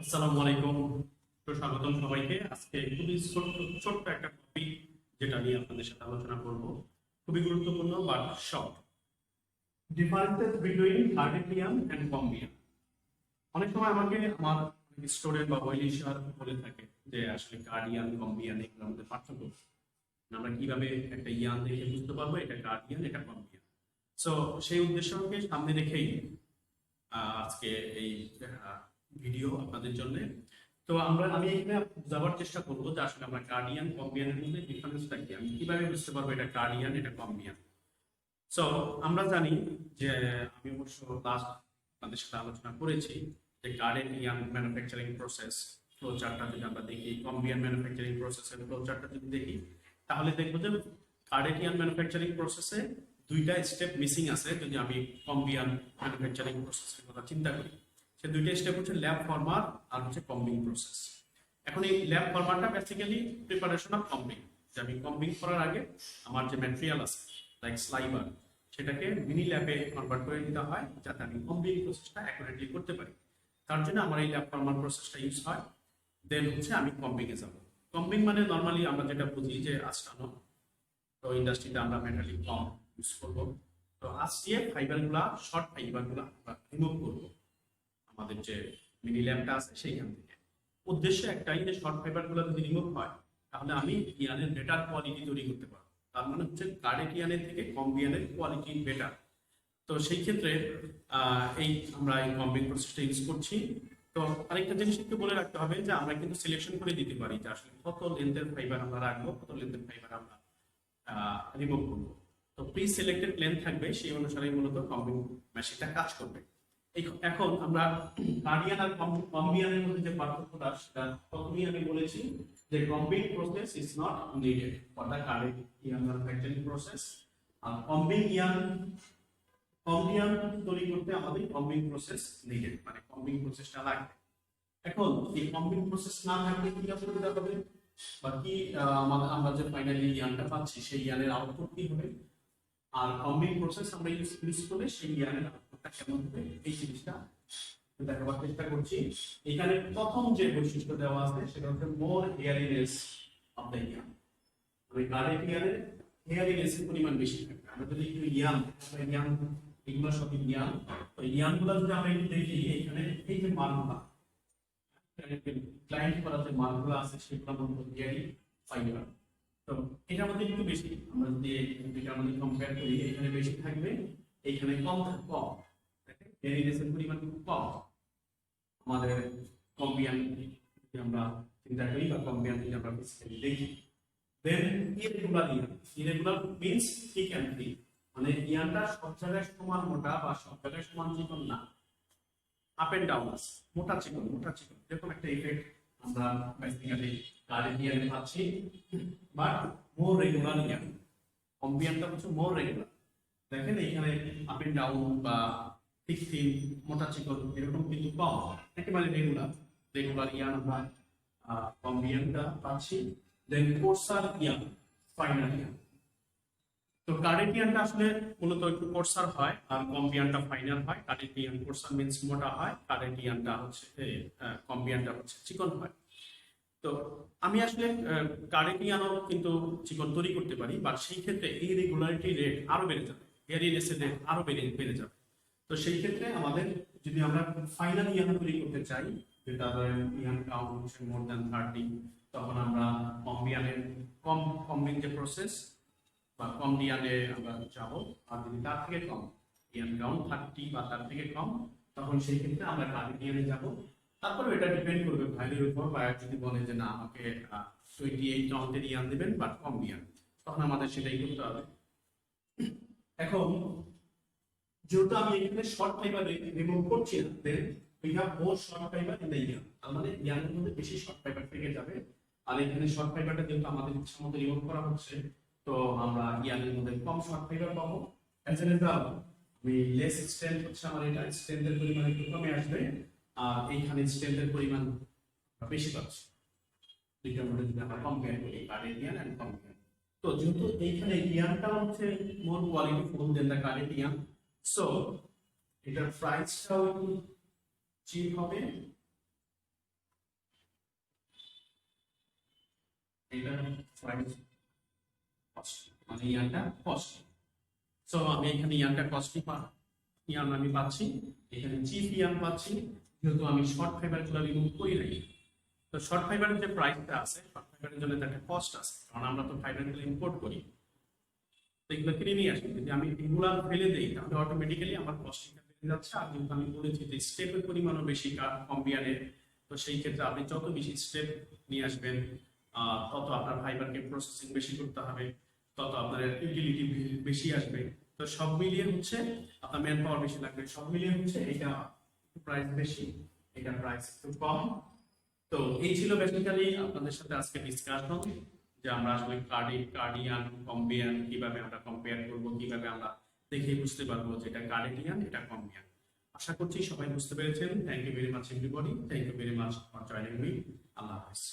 আসসালামু আলাইকুম। তো স্বাগতম সবাইকে। আজকে খুবই ছোট্ট একটা টপিক যেটা নিয়ে আপনাদের সাথে আলোচনা করব, খুবই গুরুত্বপূর্ণ but short. Differences between carded yarn and combed yarn. অনেক সময় আমাকে আমার স্টুডেন্ট বা ওয়েলিশার বলে থাকে যে আসলে কার্ডিয়ান কম্বিয়ান এগুলোর মধ্যে পার্থক্য কি? আমরা কিভাবে একটা ইয়ান দেখে বুঝতে পারবো এটা কার্ডিয়ান এটা কম্বিয়ান। সো সেই উদ্দেশ্যকে সামনে রেখেই আজকে এই ভিডিও আপনাদের জন্য। তো আমি এখানে যাওয়ার চেষ্টা করবো যে আসলে আমরা কার্ডিয়ান কম্বিয়ানের মধ্যে ডিফারেন্সটা কি, আমি কিভাবে বুঝতে পারবো এটা কার্ডিয়ান এটা কম্বিয়ান। সো আমরা জানি যে আমি অবশ্য লাস্ট আপনাদের সাথে আলোচনা করেছি যে কার্ডিয়ান ম্যানুফ্যাকচারিং প্রসেস ফ্লো চার্টটা যদি আমরা দেখি, কম্বিয়ান ম্যানুফ্যাকচারিং প্রসেসের ফ্লো চার্টটা যদি দেখি, তাহলে দেখবো যে কার্ডিয়ান ম্যানুফ্যাকচারিং প্রসেসে দুইটা স্টেপ মিসিং আছে। যদি আমি কম্বিয়ান ম্যানুফ্যাকচারিং প্রসেসের কথা চিন্তা করি, সে দুইটা স্টেপ হচ্ছে ল্যাব ফরমার আর হচ্ছে কম্বিং প্রসেস। এখন এই ল্যাব ফরমারটা বেসিক্যালি প্রিপারেশন অফ কম্বিং, যে আমি কম্বিং করার আগে আমার যে ম্যাটেরিয়াল আছে লাইক স্লাইভার, সেটাকে মিনি ল্যাবে কনভার্ট করে নিতে হয় যাতে আমি কম্বিং প্রসেসটা অ্যাকুরেটলি করতে পারি। তার জন্য আমার এই ল্যাব ফরমার প্রসেসটা ইউজ হয়। দেন হচ্ছে আমি কম্বিং এ যাব। কম্বিং মানে নর্মালি আমরা যেটা বুঝি যে আঁচড়ানো, তো ইন্ডাস্ট্রিতে আমরা মেটালিক কম ইউজ করবো। তো আঁচড়িয়ে ফাইবারগুলা, শর্ট ফাইবারগুলা আমরা রিমুভ করবো আমাদের যে মিনি ল্যাবটা আছে সেইখান থেকে। উদ্দেশ্য একটাই যে শর্ট ফাইবারগুলো যদি রিমুভ হয় তাহলে আমি ইয়ানের বেটার কোয়ালিটি তৈরি করতে পারবো। তার মানে হচ্ছে কার্ডিয়াক ইয়ানের থেকে কম্বিয়ানের কোয়ালিটি বেটার। তো সেই ক্ষেত্রে আমরা এই কম্বিং প্রসেসটা ইউজ করছি। তো আরেকটা জিনিস একটু বলে রাখতে হবে যে আমরা কিন্তু সিলেকশন করে দিতে পারি যে আসলে কত লেন্থের ফাইবার আমরা রাখবো, কত লেন্থের ফাইবার আমরা রিমুভ করবো। তো প্রি সিলেক্টেড লেন্থ থাকবে, সেই অনুসারে মূলত কম্বিং মেশিনটা কাজ করবে। এখন আমরা কার্ডিয়ান আর কম্বিয়ানের মধ্যে যে পার্থক্যটা, সেটা প্রথমেই আমি বলেছি যে combing process is not needed for the carded yarn manufacturing process. আর কম্বিয়ান তৈরি করতে আমাদের কম্বিং প্রসেস নিডেড, মানে কম্বিং প্রসেসটা লাগবে। এখন এই কম্বিং প্রসেস না থাকলে কি অসুবিধা হবে, বা কি আমরা যে ফাইনালি ইয়ানটা পাচ্ছি সেই ইয়ানের আউটপুট কি হবে, আর কম্বিং প্রসেস আমরা ইউজ করলে সেই ইয়ানের আউটপুটটা কেমন হবে, এই জিনিসটা দেখাবার চেষ্টা করছি। এখানে প্রথম যে বৈশিষ্ট্য দেওয়া আছে সেটা হচ্ছে মোর হেয়ারিনেস অফ দ্য ইয়ান। মানে কার্ডিয়াক ইয়ানের হেয়ারিনেসের পরিমাণ বেশি থাকবে। আমরা যদি একটু ইয়ান এগুলো সব ইয়ান, তো ইয়ানগুলো যদি আমরা একটু দেখি, এখানে এই যে মানগুলো ক্লায়েন্ট করা যে মানগুলো আছে সেগুলো মূলত হেয়ারি ফাইবার। তো এটার মধ্যে একটু বেশি, আমরা যদি এটার মধ্যে কম্পেয়ার করি, এখানে বেশি থাকবে, এখানে কম কম হেয়ারিনেসের পরিমাণ খুব কম। আমাদের কম্বিয়ান যদি আমরা চিন্তা করি বা কম্বিয়ান যদি আমরা বেসিক্যালি দেখি, then irregular means thick and thin, মানে ইয়ানটা সব জায়গায় সমান মোটা বা সব জায়গায় সমান চিকন না, আপ এন্ড ডাউন আছে, মোটা চিকন এরকম একটা ইফেক্ট আমরা বেসিক্যালি কার্ডিয়ানে পাচ্ছি। বাট মোর রেগুলার ইয়ান, কম্বিয়ানটা হচ্ছে মোর রেগুলার। দেখেন এখানে আপ এন্ড ডাউন বা থিক থিন, মোটা চিকন এরকম কিন্তু কম, একেবারে রেগুলার ইয়ান আমরা কম্বিয়ানটা পাচ্ছি। দেন কোর্সার ইয়ান, ফাইনাল ইয়ান। তো কার্ডিয়ানটা আসলে মূলত একটু কোর্সার হয় আর কম্বিয়ানটা ফাইনাল হয়। কার্ডিয়ান কোর্সার মিন্স মোটা হয়, কার্ডিয়ানটা হচ্ছে কম্বিয়ানটা হচ্ছে চিকন হয়। তো আমি আসলে কার্ডিয়ানও কিন্তু চিকন তৈরি করতে পারি, বাট সেই ক্ষেত্রে ইরেগুলারিটি রেট আরো বেড়ে যাবে, হেয়ারিনেসের রেট আরো বেড়ে যাবে। তো সেই ক্ষেত্রে আমাদের যদি আমরা ফাইনাল ইয়ান তৈরি করতে চাই, যেটা ইয়ান কাউন্ট হচ্ছে মোর দ্যান 30, তখন আমরা কম্বিয়ানের কম্বিং যে প্রসেস বা কম্বিয়ানে আমরা যাব। আর যদি তার থেকে কম, ইয়ান কাউন্ট 30 বা তার থেকে কম, তখন সেই ক্ষেত্রে আমরা কার্ডিয়ানে যাব। তারপরে এটা ডিপেন্ড করবে ভ্যালুর উপর। বা যদি বলে যে না আমাকে 28 কাউন্টের ইয়ান দেবেন বাট কম্বিয়ান, তখন আমাদের সেটাই করতে হবে। এখন যেহেতু আমি এখানে শর্ট ফাইবার রিমুভ করছি না, then we have more short fibre in the yarn, তার মানে ইয়ানের মধ্যে বেশি শর্ট ফাইবার থেকে যাবে। আর এখানে শর্ট ফাইবারটা যেহেতু আমাদের ইচ্ছা মতো রিমুভ করা হচ্ছে, তো আমরা ইয়ানের মধ্যে কম শর্ট ফাইবার পাবো। অ্যাজ এ রেজাল্ট আমি লেস স্ট্রেন্থ হচ্ছে আমার এটা স্ট্রেন্থের পরিমাণ একটু কমে আসবে, আর এইখানে স্ট্রেন্থের পরিমাণ বেশি পাচ্ছি। দুইটার মধ্যে যদি আমরা কম্পেয়ার করি কার্ডিয়ান এন্ড কম্বিয়ান, তো যেহেতু এইখানে ইয়ানটা হচ্ছে মোর কোয়ালিটিফুল দেন দ্য কার্ডিয়ান, সো এটার প্রাইসটাও একটু চিপ হবে এটা প্রাইস কস্ট মানে ইয়ানটা কস্ট। সো আমি এখানে ইয়ানটা কস্টই ইয়ান আমি পাচ্ছি, এখানে চিপ ইয়ান পাচ্ছি, যেহেতু আমি শর্ট ফাইবারগুলো রিমুভ করি নাই। তো শর্ট ফাইবারের যে প্রাইসটা আছে, শর্ট ফাইবারের জন্য একটা কস্ট আছে, কারণ আমরা তো ফাইবারগুলো ইম্পোর্ট করি, তো এগুলো কিনে নিয়ে আসি। যদি আমি এগুলা ফেলে দিই তাহলে অটোমেটিক্যালি আমার কস্টিংটা বেড়ে যাচ্ছে। আর যেহেতু আমি বলেছি যে স্টেপের পরিমাণও বেশি কম বিয়ানের, তো সেই ক্ষেত্রে আপনি যত বেশি স্টেপ নিয়ে আসবেন তত আপনার ফাইবারকে প্রসেসিং বেশি করতে হবে, তত আপনার ইউটিলিটি বেশি আসবে। তো সব মিলিয়ে হচ্ছে আপনার ম্যান পাওয়ার বেশি লাগবে, সব মিলিয়ে হচ্ছে এটা প্রাইস বেশি, এটা প্রাইস একটু কম। তো এই ছিল বেসিক্যালি আপনাদের সাথে আজকে ডিসকাশন, যে আমরা আসলে কার্ডিয়ান কম্বিয়ান কিভাবে আমরা কম্পেয়ার করব, কিভাবে আমরা দেখে বুঝতে পারবো যে এটা কার্ডিয়ান এটা কম্বিয়ান। আশা করছি সবাই বুঝতে পেরেছেন। Thank you very much everybody, thank you very much for joining me. আল্লাহ হাফেজ।